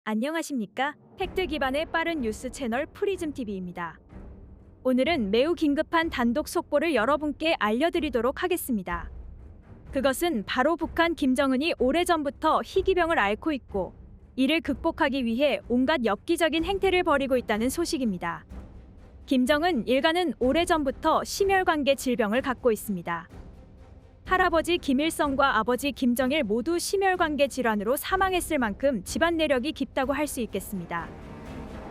안녕하십니까? 팩트 기반의 빠른 뉴스 채널 프리즘TV입니다. 오늘은 매우 긴급한 단독 속보를 여러분께 알려드리도록 하겠습니다. 그것은 바로 북한 김정은이 오래전부터 희귀병을 앓고 있고 이를 극복하기 위해 온갖 엽기적인 행태를 벌이고 있다는 소식입니다. 김정은 일가는 오래전부터 심혈관계 질병을 갖고 있습니다. 할아버지 김일성과 아버지 김정일 모두 심혈관계 질환으로 사망했을 만큼 집안 내력이 깊다고 할 수 있겠습니다.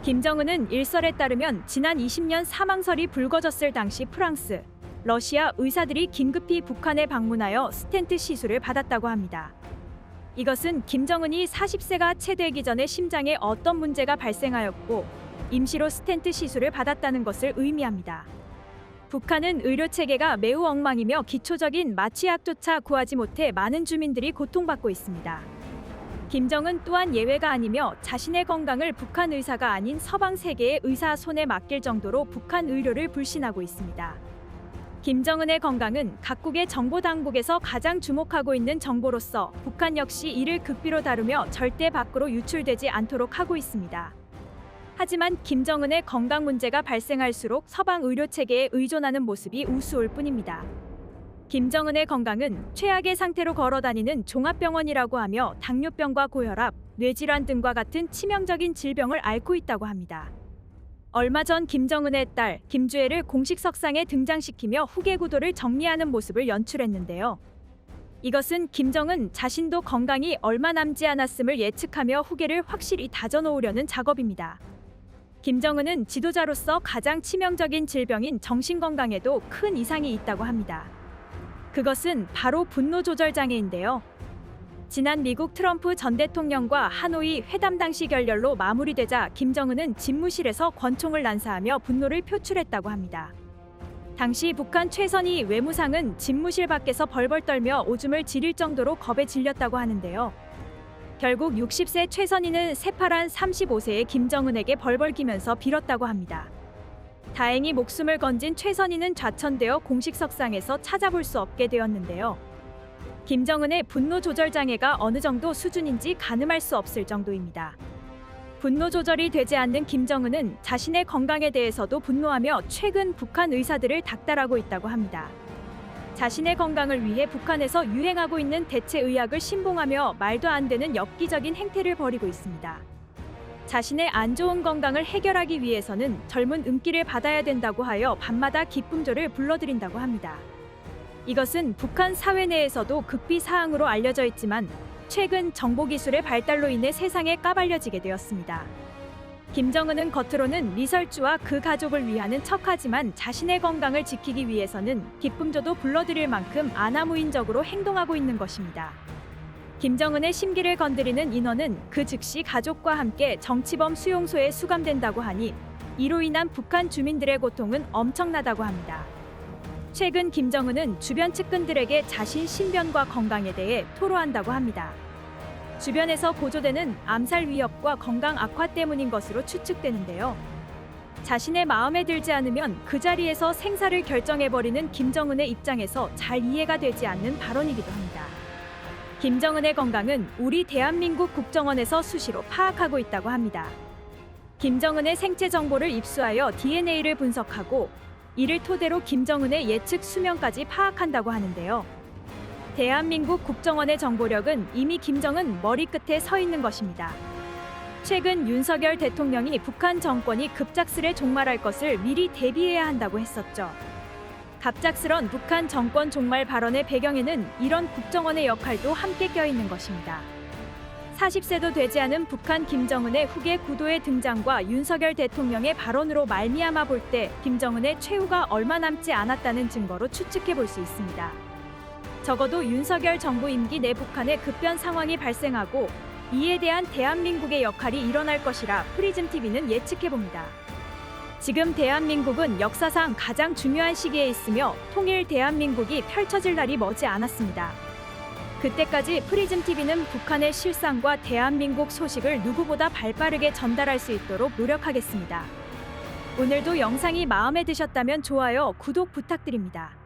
김정은은 일설에 따르면 지난 20년 사망설이 불거졌을 당시 프랑스, 러시아 의사들이 긴급히 북한에 방문하여 스텐트 시술을 받았다고 합니다. 이것은 김정은이 40세가 채 되기 전에 심장에 어떤 문제가 발생하였고 임시로 스텐트 시술을 받았다는 것을 의미합니다. 북한은 의료 체계가 매우 엉망이며 기초적인 마취약조차 구하지 못해 많은 주민들이 고통받고 있습니다. 김정은 또한 예외가 아니며 자신의 건강을 북한 의사가 아닌 서방 세계의 의사 손에 맡길 정도로 북한 의료를 불신하고 있습니다. 김정은의 건강은 각국의 정보 당국에서 가장 주목하고 있는 정보로서 북한 역시 이를 극비로 다루며 절대 밖으로 유출되지 않도록 하고 있습니다. 하지만 김정은의 건강 문제가 발생할수록 서방 의료 체계에 의존하는 모습이 우스울 뿐입니다. 김정은의 건강은 최악의 상태로 걸어다니는 종합병원이라고 하며 당뇨병과 고혈압, 뇌질환 등과 같은 치명적인 질병을 앓고 있다고 합니다. 얼마 전 김정은의 딸 김주애를 공식 석상에 등장시키며 후계 구도를 정리하는 모습을 연출했는데요. 이것은 김정은 자신도 건강이 얼마 남지 않았음을 예측하며 후계를 확실히 다져놓으려는 작업입니다. 김정은은 지도자로서 가장 치명적인 질병인 정신건강에도 큰 이상이 있다고 합니다. 그것은 바로 분노조절장애인데요. 지난 미국 트럼프 전 대통령과 하노이 회담 당시 결렬로 마무리되자 김정은은 집무실에서 권총을 난사하며 분노를 표출했다고 합니다. 당시 북한 최선희 외무상은 집무실 밖에서 벌벌 떨며 오줌을 지릴 정도로 겁에 질렸다고 하는데요. 결국 60세 최선희는 새파란 35세의 김정은에게 벌벌 기면서 빌었다고 합니다. 다행히 목숨을 건진 최선희는 좌천되어 공식 석상에서 찾아볼 수 없게 되었는데요. 김정은의 분노 조절 장애가 어느 정도 수준인지 가늠할 수 없을 정도입니다. 분노 조절이 되지 않는 김정은은 자신의 건강에 대해서도 분노하며 최근 북한 의사들을 닥달하고 있다고 합니다. 자신의 건강을 위해 북한에서 유행하고 있는 대체 의학을 신봉하며 말도 안 되는 엽기적인 행태를 벌이고 있습니다. 자신의 안 좋은 건강을 해결하기 위해서는 젊은 음기를 받아야 된다고 하여 밤마다 기쁨조를 불러들인다고 합니다. 이것은 북한 사회 내에서도 극비 사항으로 알려져 있지만 최근 정보기술의 발달로 인해 세상에 까발려지게 되었습니다. 김정은은 겉으로는 리설주와 그 가족을 위하는 척하지만 자신의 건강을 지키기 위해서는 기쁨조도 불러들일 만큼 아나무인적으로 행동하고 있는 것입니다. 김정은의 심기를 건드리는 인원은 그 즉시 가족과 함께 정치범 수용소에 수감된다고 하니 이로 인한 북한 주민들의 고통은 엄청나다고 합니다. 최근 김정은은 주변 측근들에게 자신 신변과 건강에 대해 토로한다고 합니다. 주변에서 고조되는 암살 위협과 건강 악화 때문인 것으로 추측되는데요. 자신의 마음에 들지 않으면 그 자리에서 생사를 결정해버리는 김정은의 입장에서 잘 이해가 되지 않는 발언이기도 합니다. 김정은의 건강은 우리 대한민국 국정원에서 수시로 파악하고 있다고 합니다. 김정은의 생체 정보를 입수하여 DNA를 분석하고 이를 토대로 김정은의 예측 수명까지 파악한다고 하는데요. 대한민국 국정원의 정보력은 이미 김정은 머리끝에 서 있는 것입니다. 최근 윤석열 대통령이 북한 정권이 급작스레 종말할 것을 미리 대비해야 한다고 했었죠. 갑작스런 북한 정권 종말 발언의 배경에는 이런 국정원의 역할도 함께 껴있는 것입니다. 40세도 되지 않은 북한 김정은의 후계 구도의 등장과 윤석열 대통령의 발언으로 말미암아 볼 때 김정은의 최후가 얼마 남지 않았다는 증거로 추측해 볼 수 있습니다. 적어도 윤석열 정부 임기 내 북한의 급변 상황이 발생하고 이에 대한 대한민국의 역할이 일어날 것이라 프리즘TV는 예측해봅니다. 지금 대한민국은 역사상 가장 중요한 시기에 있으며 통일 대한민국이 펼쳐질 날이 머지 않았습니다. 그때까지 프리즘TV는 북한의 실상과 대한민국 소식을 누구보다 발빠르게 전달할 수 있도록 노력하겠습니다. 오늘도 영상이 마음에 드셨다면 좋아요, 구독 부탁드립니다.